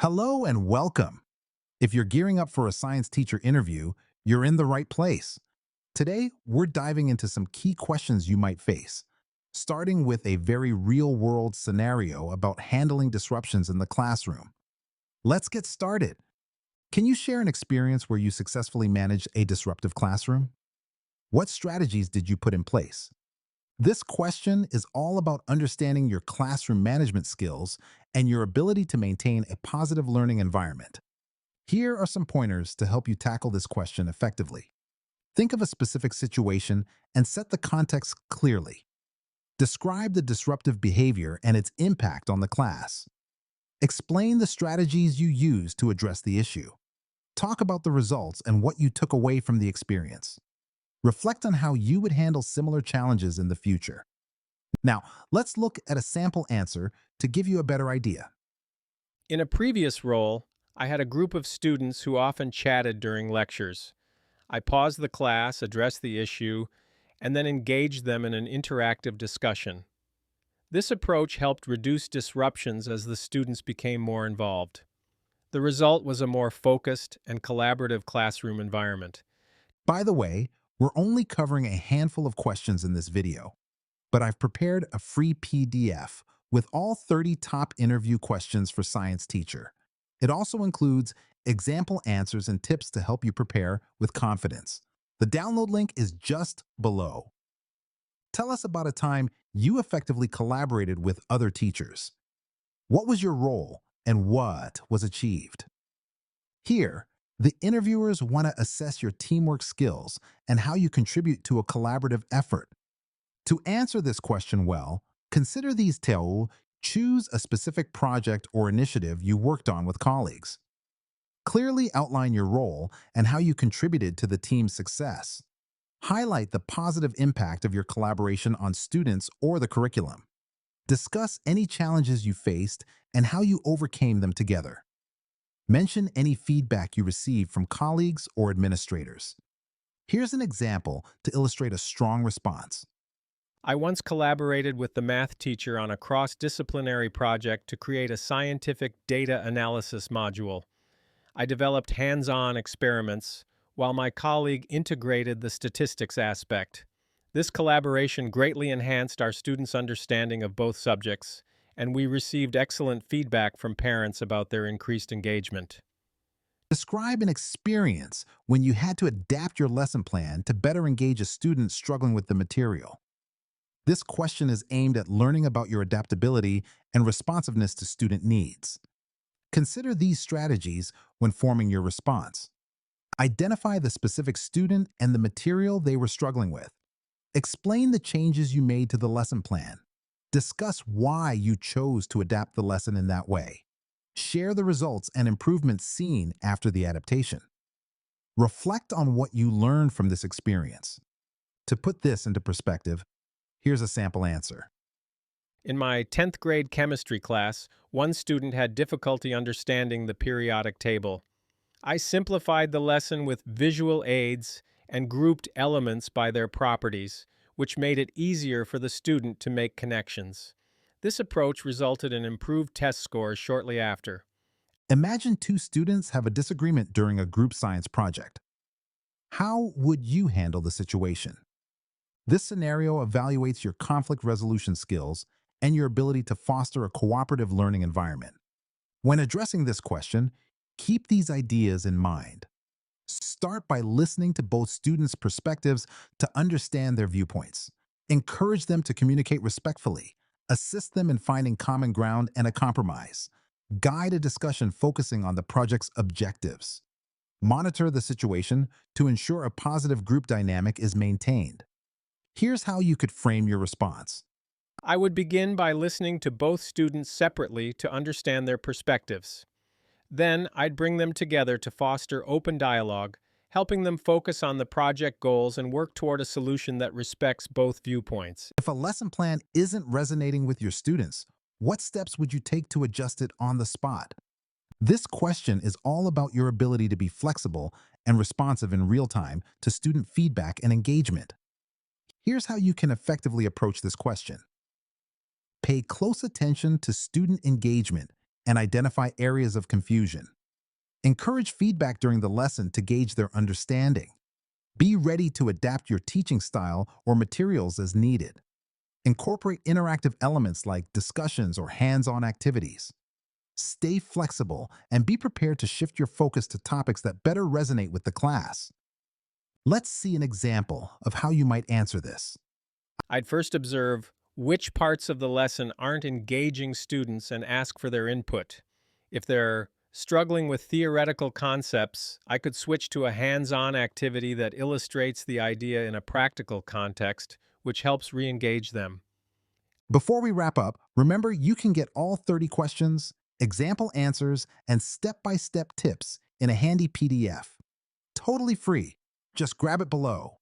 Hello and welcome. If you're gearing up for a science teacher interview, you're in the right place. Today, we're diving into some key questions you might face, starting with a very real-world scenario about handling disruptions in the classroom. Let's get started. Can you share an experience where you successfully managed a disruptive classroom? What strategies did you put in place? This question is all about understanding your classroom management skills and your ability to maintain a positive learning environment. Here are some pointers to help you tackle this question effectively. Think of a specific situation and set the context clearly. Describe the disruptive behavior and its impact on the class. Explain the strategies you used to address the issue. Talk about the results and what you took away from the experience. Reflect on how you would handle similar challenges in the future. Now, let's look at a sample answer to give you a better idea. In a previous role, I had a group of students who often chatted during lectures. I paused the class, addressed the issue, and then engaged them in an interactive discussion. This approach helped reduce disruptions as the students became more involved. The result was a more focused and collaborative classroom environment. By the way, we're only covering a handful of questions in this video, but I've prepared a free PDF with all 30 top interview questions for science teacher. It also includes example answers and tips to help you prepare with confidence. The download link is just below. Tell us about a time you effectively collaborated with other teachers. What was your role and what was achieved? Here, the interviewers want to assess your teamwork skills and how you contribute to a collaborative effort. To answer this question well, consider these two. Choose a specific project or initiative you worked on with colleagues. Clearly outline your role and how you contributed to the team's success. Highlight the positive impact of your collaboration on students or the curriculum. Discuss any challenges you faced and how you overcame them together. Mention any feedback you received from colleagues or administrators. Here's an example to illustrate a strong response. I once collaborated with the math teacher on a cross-disciplinary project to create a scientific data analysis module. I developed hands-on experiments, while my colleague integrated the statistics aspect. This collaboration greatly enhanced our students' understanding of both subjects, and we received excellent feedback from parents about their increased engagement. Describe an experience when you had to adapt your lesson plan to better engage a student struggling with the material. This question is aimed at learning about your adaptability and responsiveness to student needs. Consider these strategies when forming your response. Identify the specific student and the material they were struggling with. Explain the changes you made to the lesson plan. Discuss why you chose to adapt the lesson in that way. Share the results and improvements seen after the adaptation. Reflect on what you learned from this experience. To put this into perspective, here's a sample answer. In my 10th grade chemistry class, one student had difficulty understanding the periodic table. I simplified the lesson with visual aids and grouped elements by their properties, which made it easier for the student to make connections. This approach resulted in improved test scores shortly after. Imagine two students have a disagreement during a group science project. How would you handle the situation? This scenario evaluates your conflict resolution skills and your ability to foster a cooperative learning environment. When addressing this question, keep these ideas in mind. Start by listening to both students' perspectives to understand their viewpoints. Encourage them to communicate respectfully. Assist them in finding common ground and a compromise. Guide a discussion focusing on the project's objectives. Monitor the situation to ensure a positive group dynamic is maintained. Here's how you could frame your response. I would begin by listening to both students separately to understand their perspectives. Then I'd bring them together to foster open dialogue, helping them focus on the project goals and work toward a solution that respects both viewpoints. If a lesson plan isn't resonating with your students, what steps would you take to adjust it on the spot? This question is all about your ability to be flexible and responsive in real time to student feedback and engagement. Here's how you can effectively approach this question. Pay close attention to student engagement and identify areas of confusion. Encourage feedback during the lesson to gauge their understanding. Be ready to adapt your teaching style or materials as needed. Incorporate interactive elements like discussions or hands-on activities. Stay flexible and be prepared to shift your focus to topics that better resonate with the class. Let's see an example of how you might answer this. I'd first observe which parts of the lesson aren't engaging students and ask for their input. If they're struggling with theoretical concepts, I could switch to a hands-on activity that illustrates the idea in a practical context, which helps re-engage them. Before we wrap up, remember you can get all 30 questions, example answers, and step-by-step tips in a handy PDF. Totally free. Just grab it below.